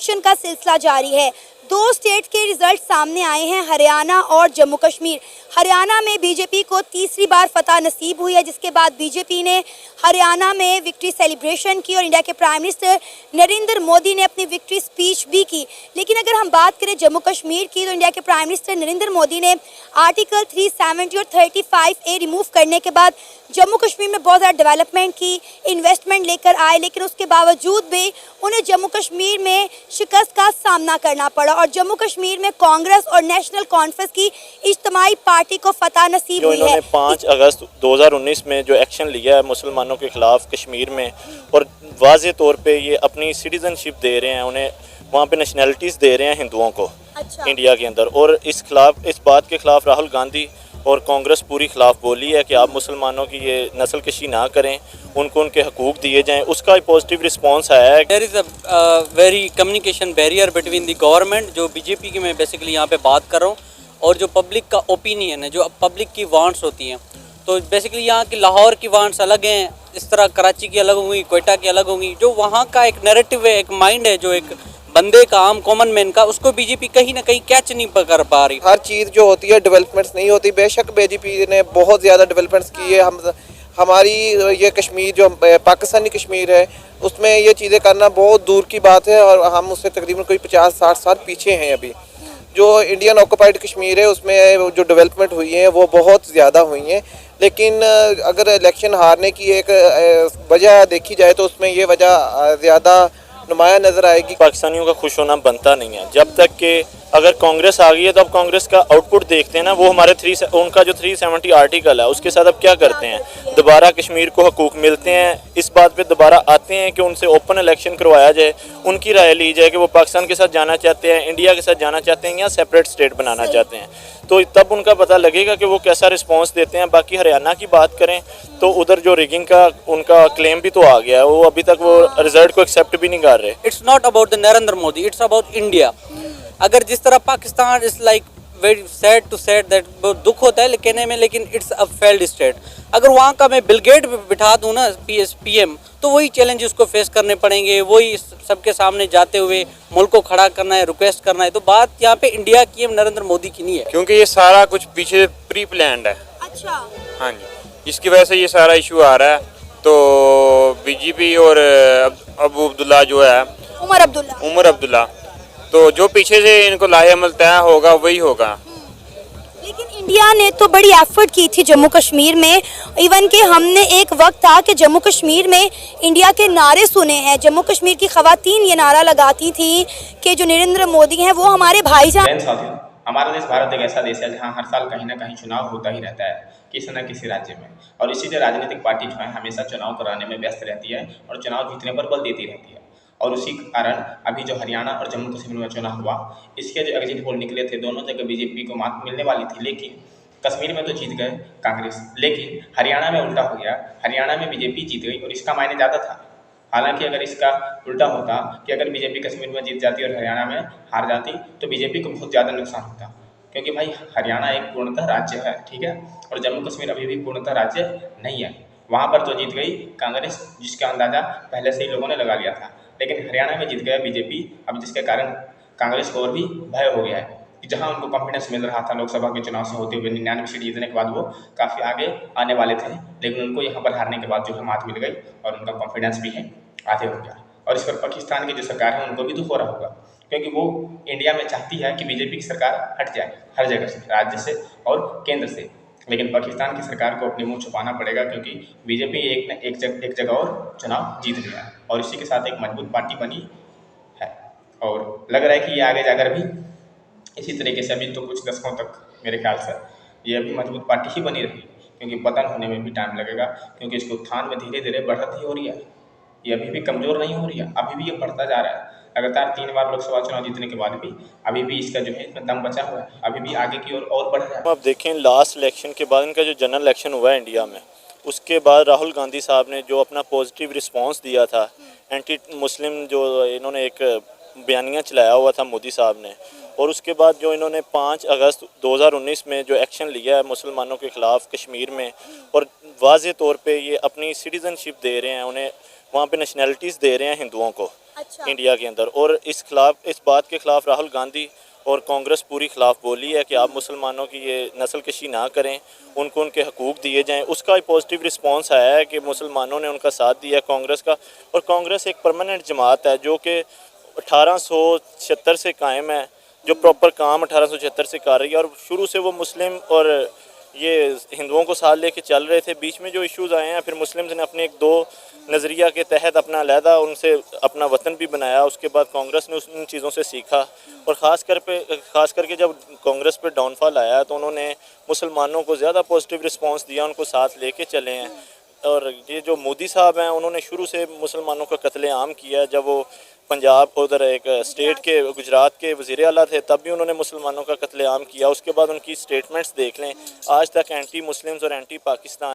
Election का सिलसिला जारी है। दो स्टेट के रिजल्ट सामने आए हैं, हरियाणा और जम्मू कश्मीर। हरियाणा में बीजेपी को तीसरी बार फतह नसीब हुई है, जिसके बाद बीजेपी ने हरियाणा में विक्ट्री सेलिब्रेशन की और इंडिया के प्राइम मिनिस्टर नरेंद्र मोदी ने अपनी विक्ट्री स्पीच भी की। लेकिन अगर हम बात करें जम्मू कश्मीर की, तो इंडिया के प्राइम मिनिस्टर नरेंद्र मोदी ने आर्टिकल 370 और 35A रिमूव करने के बाद जम्मू कश्मीर में बहुत ज़्यादा डेवलपमेंट की, इन्वेस्टमेंट लेकर आए, लेकिन उसके बावजूद भी उन्हें जम्मू कश्मीर में शिकस्त का सामना करना पड़ा और जम्मू कश्मीर में कांग्रेस और नेशनल कॉन्फ्रेंस की इज्तिमाई पार्टी को फतह नसीब हुई है। 5 अगस्त 2019 में जो एक्शन लिया है मुसलमानों के खिलाफ कश्मीर में, और वाज़े तौर पे ये अपनी सिटीजनशिप दे रहे हैं, उन्हें वहाँ पे नेशनैलिटीज़ दे रहे हैं हिंदुओं को इंडिया के अंदर, और इस बात के खिलाफ राहुल गांधी और कांग्रेस पूरी खिलाफ बोली है कि आप मुसलमानों की ये नस्ल कशी ना करें, उनको उनके हकूक़ दिए जाएं। उसका पॉजिटिव रिस्पांस आया है। There is a very communication barrier between the government, जो बीजेपी की मैं बेसिकली यहाँ पे बात कर रहा हूँ, और जो पब्लिक का ओपिनियन है, जो पब्लिक की वांट्स होती हैं। तो बेसिकली यहाँ की लाहौर की वांट्स अलग हैं, इस तरह कराची की अलग होंगी, कोयटा की अलग होंगी। जो वहाँ का एक नैरेटिव है, एक माइंड है, जो एक बंदे का, आम कॉमन मैन का, उसको बीजेपी कहीं ना कहीं कैच नहीं कर पा रही। हर चीज़ जो होती है डेवलपमेंट्स नहीं होती। बेशक बीजेपी ने बहुत ज़्यादा डेवलपमेंट्स की है। हमारी ये कश्मीर जो पाकिस्तानी कश्मीर है, उसमें ये चीज़ें करना बहुत दूर की बात है, और हम उससे तकरीबन कोई 50-60 साल पीछे हैं। अभी जो इंडियन ऑक्यूपाइड कश्मीर है, उसमें जो डेवलपमेंट हुई है वो बहुत ज़्यादा हुई हैं। लेकिन अगर इलेक्शन हारने की एक वजह देखी जाए तो उसमें ये वजह ज़्यादा नुमाया नज़र आएगी। पाकिस्तानियों का खुश होना बनता नहीं है जब तक कि अगर कांग्रेस आ गई है, तो अब कांग्रेस का आउटपुट देखते हैं ना, वो हमारे उनका जो 370 आर्टिकल है उसके साथ अब क्या करते हैं, दोबारा कश्मीर को हकूक़ मिलते हैं। इस बात पे दोबारा आते हैं कि उनसे ओपन इलेक्शन करवाया जाए, उनकी राय ली जाए कि वो पाकिस्तान के साथ जाना चाहते हैं, इंडिया के साथ जाना चाहते हैं, या सेपरेट स्टेट बनाना चाहते हैं। तो तब उनका पता लगेगा कि वो कैसा रिस्पॉन्स देते हैं। बाकी हरियाणा की बात करें तो उधर जो रिगिंग का उनका क्लेम भी तो आ गया है, वो अभी तक वो रिजल्ट को एक्सेप्ट भी नहीं कर रहे। It's not about the Narendra Modi, it's about India. अगर जिस तरह Pakistan is like very sad to sad that, दुख होता है कहने में, लेकिन इट्स अ फेल्ड स्टेट। अगर वहाँ का मैं बिल गेट बिठा दूँ ना PM, तो वही चैलेंज उसको फेस करने पड़ेंगे, वही सबके सामने जाते हुए मुल्क को खड़ा करना है, रिक्वेस्ट करना है। तो बात यहाँ पे इंडिया की है, नरेंद्र मोदी की नहीं है, क्योंकि ये सारा कुछ पीछे प्री प्लान्ड है। अच्छा, हाँ जी, जिसकी वजह से ये सारा इशू आ रहा है। तो बीजेपी और अबू अब्दुल्ला जो है, उमर अब्दुल्ला, तो जो पीछे से इनको लाहे अमल तय होगा वही होगा। लेकिन इंडिया ने तो बड़ी एफर्ट की थी जम्मू कश्मीर में। इवन कि हमने एक वक्त था कि जम्मू कश्मीर में इंडिया के नारे सुने हैं। जम्मू कश्मीर की खवातीन ये नारा लगाती थी कि जो नरेंद्र मोदी हैं वो हमारे भाईजान। साथियों, हमारा देश भारत एक ऐसा देश है जहाँ हर साल कहीं ना कहीं चुनाव होता ही रहता है, किसी न किसी राज्य में, और इसीलिए राजनीतिक पार्टी जो है हमेशा चुनाव कराने में व्यस्त रहती है और चुनाव जीतने पर बल देती रहती है। और उसी कारण अभी जो हरियाणा और जम्मू कश्मीर में चुनाव हुआ, इसके जो एग्जिट पोल निकले थे, दोनों जगह बीजेपी को मात मिलने वाली थी। लेकिन कश्मीर में तो जीत गए कांग्रेस, लेकिन हरियाणा में उल्टा हो गया। हरियाणा में बीजेपी जीत गई और इसका मायने ज़्यादा था। हालांकि अगर इसका उल्टा होता कि अगर बीजेपी कश्मीर में जीत जाती और हरियाणा में हार जाती, तो बीजेपी को बहुत ज़्यादा नुकसान होता, क्योंकि भाई हरियाणा एक पूर्णतः राज्य है, ठीक है, और जम्मू कश्मीर अभी भी पूर्णतः राज्य नहीं है। वहाँ पर तो जीत गई कांग्रेस, जिसका अंदाज़ा पहले से ही लोगों ने लगा लिया था, लेकिन हरियाणा में जीत गया बीजेपी, अब जिसके कारण कांग्रेस को और भी भय हो गया है कि जहां उनको कॉन्फिडेंस मिल रहा था लोकसभा के चुनाव से होते हुए 99 सीट जीतने के बाद वो काफ़ी आगे आने वाले थे, लेकिन उनको यहाँ पर हारने के बाद जो है मात मिल गई और उनका कॉन्फिडेंस भी है आधे हो गया। और इस पर पाकिस्तान की जो सरकार है उनको भी दुख हो रहा होगा, क्योंकि वो इंडिया में चाहती है कि बीजेपी की सरकार हट जाए हर जगह से, राज्य से और केंद्र से। लेकिन पाकिस्तान की सरकार को अपने मुंह छुपाना पड़ेगा, क्योंकि बीजेपी एक जगह और चुनाव जीत गया है और इसी के साथ एक मजबूत पार्टी बनी है। और लग रहा है कि ये आगे जाकर भी इसी तरीके से, अभी तो कुछ दशकों तक मेरे ख्याल से ये अभी मजबूत पार्टी ही बनी रही, क्योंकि पतन होने में भी टाइम लगेगा, क्योंकि इसके उत्थान में धीरे धीरे बढ़त ही हो रही है। ये अभी भी कमज़ोर नहीं हो रही है, अभी भी ये बढ़ता जा रहा है। लगातार 3 बार लोकसभा चुनाव जीतने के बाद भी अभी भी इसका जो है इसमें दम बचा हुआ है, अभी भी आगे की ओर और बढ़ रहा है। अब देखें लास्ट इलेक्शन के बाद इनका जो जनरल इलेक्शन हुआ है इंडिया में, उसके बाद राहुल गांधी साहब ने जो अपना पॉजिटिव रिस्पांस दिया था, एंटी मुस्लिम जो इन्होंने एक बयानिया चलाया हुआ था मोदी साहब ने, और उसके बाद जो इन्होंने 5 अगस्त 2019 में जो एक्शन लिया है मुसलमानों के ख़िलाफ़ कश्मीर में, और वाज़े तौर पे ये अपनी सिटीज़नशिप दे रहे हैं, उन्हें वहाँ पे नेशनैलिटीज़ दे रहे हैं हिंदुओं को, अच्छा। इंडिया के अंदर। और इस बात के खिलाफ राहुल गांधी और कांग्रेस पूरी खिलाफ बोली है कि आप मुसलमानों की ये नस्ल कशी ना करें, उनको उनके हकूक़ दिए जाएं। उसका पॉजिटिव रिस्पांस आया है कि मुसलमानों ने उनका साथ दिया कांग्रेस का। और कांग्रेस एक परमानेंट जमात है जो कि 1876 से कायम है, जो प्रॉपर काम 1876 से कर रही है। और शुरू से वो मुस्लिम और ये हिंदुओं को साथ लेके चल रहे थे। बीच में जो इश्यूज़ आए हैं फिर मुस्लिम्स ने अपने एक दो नज़रिया के तहत अपना अलहदा उनसे अपना वतन भी बनाया। उसके बाद कांग्रेस ने उन चीज़ों से सीखा और ख़ास करके जब कांग्रेस पे डाउनफॉल आया तो उन्होंने मुसलमानों को ज़्यादा पॉजिटिव रिस्पांस दिया, उनको साथ लेके चले हैं। और ये जो मोदी साहब हैं उन्होंने शुरू से मुसलमानों का कत्लेआम किया। जब वो पंजाब उधर एक स्टेट के गुजरात के वज़ीर आला थे तब भी उन्होंने मुसलमानों का कत्लेआम किया। उसके बाद उनकी स्टेटमेंट्स देख लें, आज तक एंटी मुस्लिम्स और एंटी पाकिस्तान